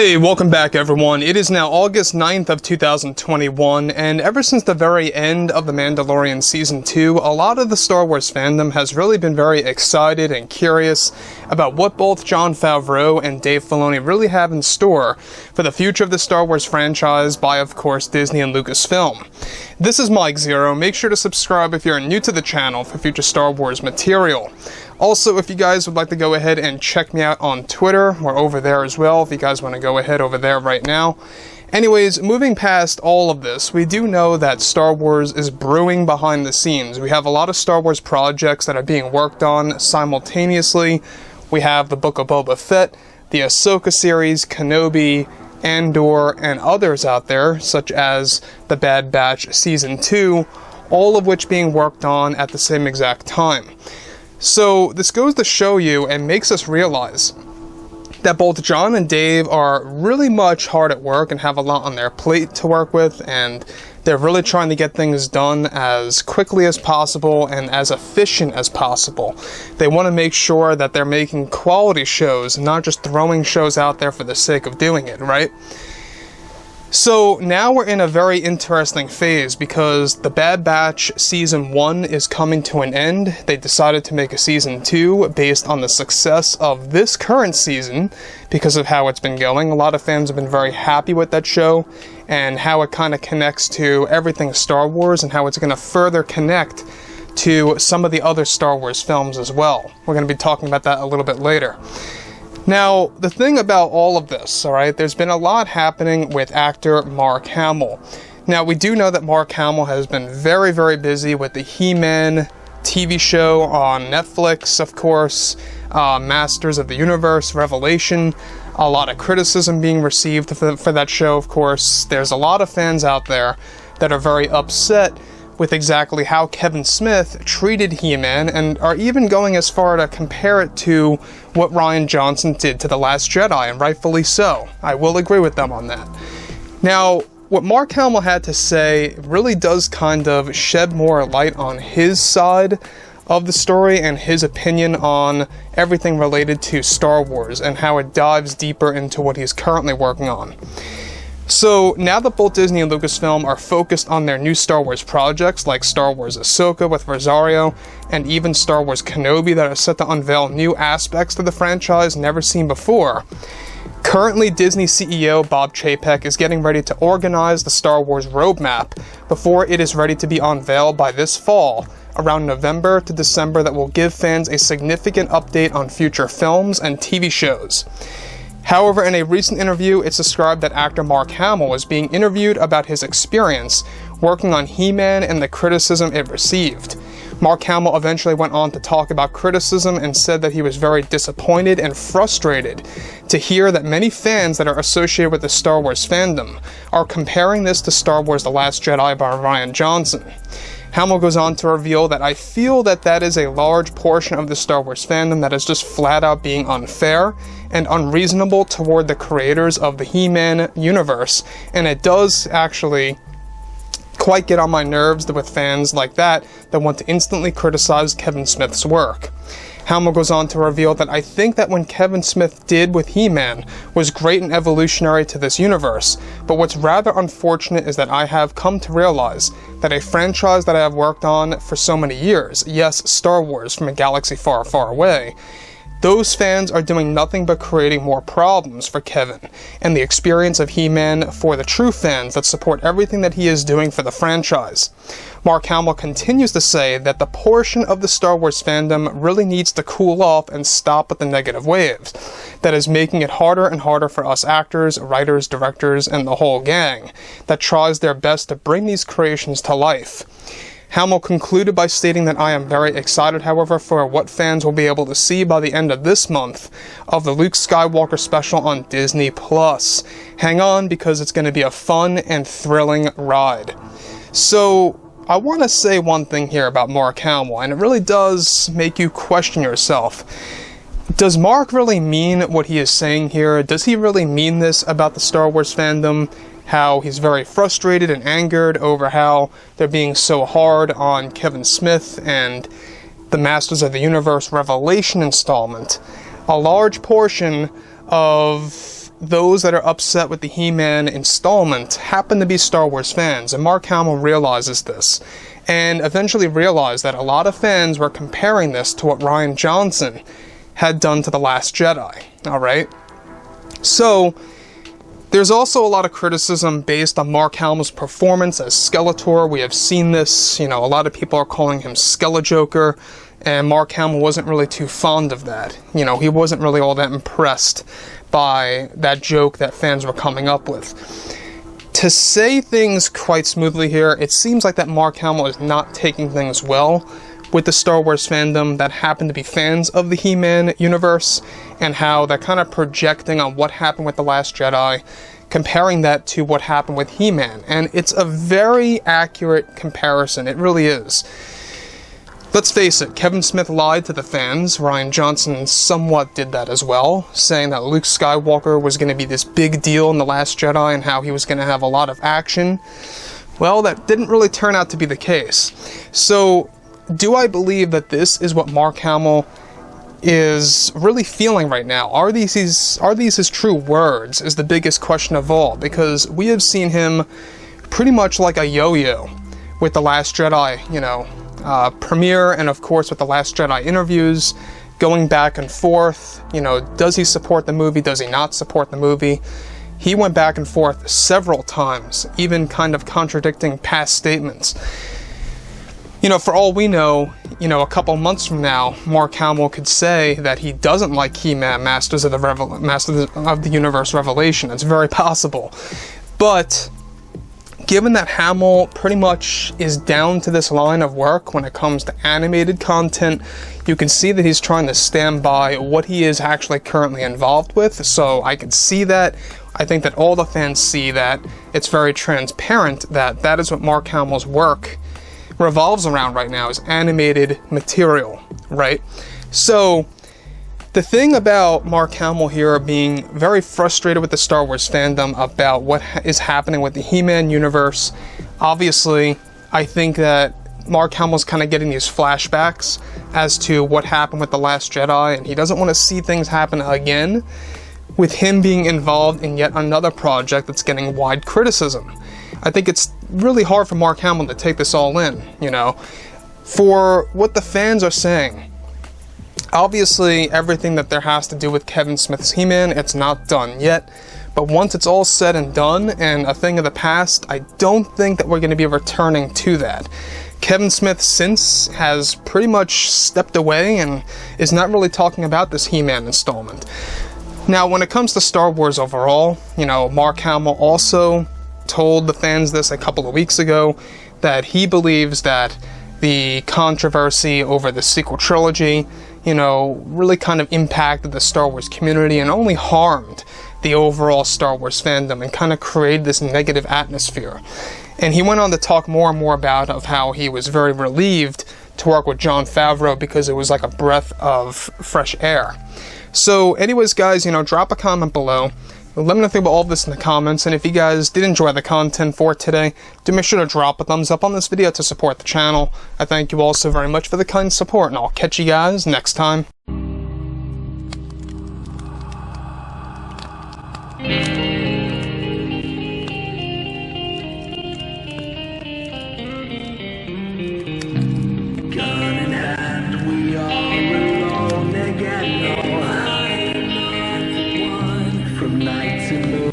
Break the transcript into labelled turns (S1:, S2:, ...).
S1: Hey, welcome back everyone. It is now August 9th of 2021, and ever since the very end of The Mandalorian Season 2, a lot of the Star Wars fandom has really been very excited and curious about what both Jon Favreau and Dave Filoni really have in store for the future of the Star Wars franchise by, of course, Disney and Lucasfilm. This is Mike Zero. Make sure to subscribe if you're new to the channel for future Star Wars material. Also, if you guys would like to go ahead and check me out on Twitter, we're over there as well, if you guys want to go ahead over there right now. Anyways, moving past all of this, we do know that Star Wars is brewing behind the scenes. We have a lot of Star Wars projects that are being worked on simultaneously. We have the Book of Boba Fett, the Ahsoka series, Kenobi, Andor, and others out there, such as The Bad Batch Season 2, all of which being worked on at the same exact time. So this goes to show you and makes us realize that both Jon and Dave are really much hard at work and have a lot on their plate to work with, and they're really trying to get things done as quickly as possible and as efficient as possible. They want to make sure that they're making quality shows, not just throwing shows out there for the sake of doing it, right? So now we're in a very interesting phase because The Bad Batch Season 1 is coming to an end. They decided to make a Season 2 based on the success of this current season because of how it's been going. A lot of fans have been very happy with that show and how it kind of connects to everything Star Wars and how it's going to further connect to some of the other Star Wars films as well. We're going to be talking about that a little bit later. Now, the thing about all of this, alright, there's been a lot happening with actor Mark Hamill. Now, we do know that Mark Hamill has been very, very busy with the He-Man TV show on Netflix, of course, Masters of the Universe, Revelation, a lot of criticism being received for that show, of course. There's a lot of fans out there that are very upset with exactly how Kevin Smith treated He-Man, and are even going as far to compare it to what Rian Johnson did to The Last Jedi, and rightfully so. I will agree with them on that. Now, what Mark Hamill had to say really does kind of shed more light on his side of the story and his opinion on everything related to Star Wars and how it dives deeper into what he's currently working on. So, now that both Disney and Lucasfilm are focused on their new Star Wars projects, like Star Wars Ahsoka with Rosario, and even Star Wars Kenobi that are set to unveil new aspects to the franchise never seen before, currently Disney CEO Bob Chapek is getting ready to organize the Star Wars roadmap before it is ready to be unveiled by this fall, around November to December, that will give fans a significant update on future films and TV shows. However, in a recent interview, it's described that actor Mark Hamill was being interviewed about his experience working on He-Man and the criticism it received. Mark Hamill eventually went on to talk about criticism and said that he was very disappointed and frustrated to hear that many fans that are associated with the Star Wars fandom are comparing this to Star Wars The Last Jedi by Rian Johnson. Hamill goes on to reveal that I feel that that is a large portion of the Star Wars fandom that is just flat out being unfair and unreasonable toward the creators of the He-Man universe, and it does actually quite get on my nerves with fans like that want to instantly criticize Kevin Smith's work. Hamill goes on to reveal that I think that what Kevin Smith did with He-Man was great and evolutionary to this universe, but what's rather unfortunate is that I have come to realize that a franchise that I have worked on for so many years, yes, Star Wars from a galaxy far, far away, those fans are doing nothing but creating more problems for Kevin and the experience of He-Man for the true fans that support everything that he is doing for the franchise. Mark Hamill continues to say that the portion of the Star Wars fandom really needs to cool off and stop with the negative waves that is making it harder and harder for us actors, writers, directors, and the whole gang that tries their best to bring these creations to life. Hamill concluded by stating that I am very excited, however, for what fans will be able to see by the end of this month of the Luke Skywalker special on Disney+. Hang on, because it's going to be a fun and thrilling ride. So, I want to say one thing here about Mark Hamill, and it really does make you question yourself. Does Mark really mean what he is saying here? Does he really mean this about the Star Wars fandom? How he's very frustrated and angered over how they're being so hard on Kevin Smith and the Masters of the Universe Revelation installment. A large portion of those that are upset with the He-Man installment happen to be Star Wars fans, and Mark Hamill realizes this, and eventually realized that a lot of fans were comparing this to what Rian Johnson had done to The Last Jedi, alright? So, there's also a lot of criticism based on Mark Hamill's performance as Skeletor. We have seen this, a lot of people are calling him Skelejoker, and Mark Hamill wasn't really too fond of that. He wasn't really all that impressed by that joke that fans were coming up with. To say things quite smoothly here, it seems like that Mark Hamill is not taking things well with the Star Wars fandom that happen to be fans of the He-Man universe, and how they're kind of projecting on what happened with The Last Jedi, comparing that to what happened with He-Man. And it's a very accurate comparison, it really is. Let's face it, Kevin Smith lied to the fans. Rian Johnson somewhat did that as well, saying that Luke Skywalker was going to be this big deal in The Last Jedi and how he was going to have a lot of action. Well, that didn't really turn out to be the case. So, do I believe that this is what Mark Hamill is really feeling right now? Are these his true words, is the biggest question of all, because we have seen him pretty much like a yo-yo with The Last Jedi, premiere, and of course with The Last Jedi interviews, going back and forth, does he support the movie, does he not support the movie? He went back and forth several times, even kind of contradicting past statements. For all we know, a couple months from now, Mark Hamill could say that he doesn't like He-Man Masters of the Universe Revelation. It's very possible. But given that Hamill pretty much is down to this line of work when it comes to animated content, you can see that he's trying to stand by what he is actually currently involved with, so I can see that. I think that all the fans see that. It's very transparent that that is what Mark Hamill's work revolves around right now, is animated material, right? So, the thing about Mark Hamill here being very frustrated with the Star Wars fandom about what is happening with the He-Man universe, obviously, I think that Mark Hamill's kind of getting these flashbacks as to what happened with The Last Jedi, and he doesn't want to see things happen again with him being involved in yet another project that's getting wide criticism. I think it's really hard for Mark Hamill to take this all in, For what the fans are saying, obviously, everything that there has to do with Kevin Smith's He-Man, it's not done yet. But once it's all said and done, and a thing of the past, I don't think that we're going to be returning to that. Kevin Smith since has pretty much stepped away and is not really talking about this He-Man installment. Now, when it comes to Star Wars overall, Mark Hamill also told the fans this a couple of weeks ago, that he believes that the controversy over the sequel trilogy, really kind of impacted the Star Wars community and only harmed the overall Star Wars fandom and kind of created this negative atmosphere. And he went on to talk more and more about of how he was very relieved to work with Jon Favreau because it was like a breath of fresh air. So anyways, guys, drop a comment below. Let me know about all of this in the comments, and if you guys did enjoy the content for today, do make sure to drop a thumbs up on this video to support the channel. I thank you all so very much for the kind support, and I'll catch you guys next time.
S2: Gun in hand, we are alone again. No hiding from night to moon.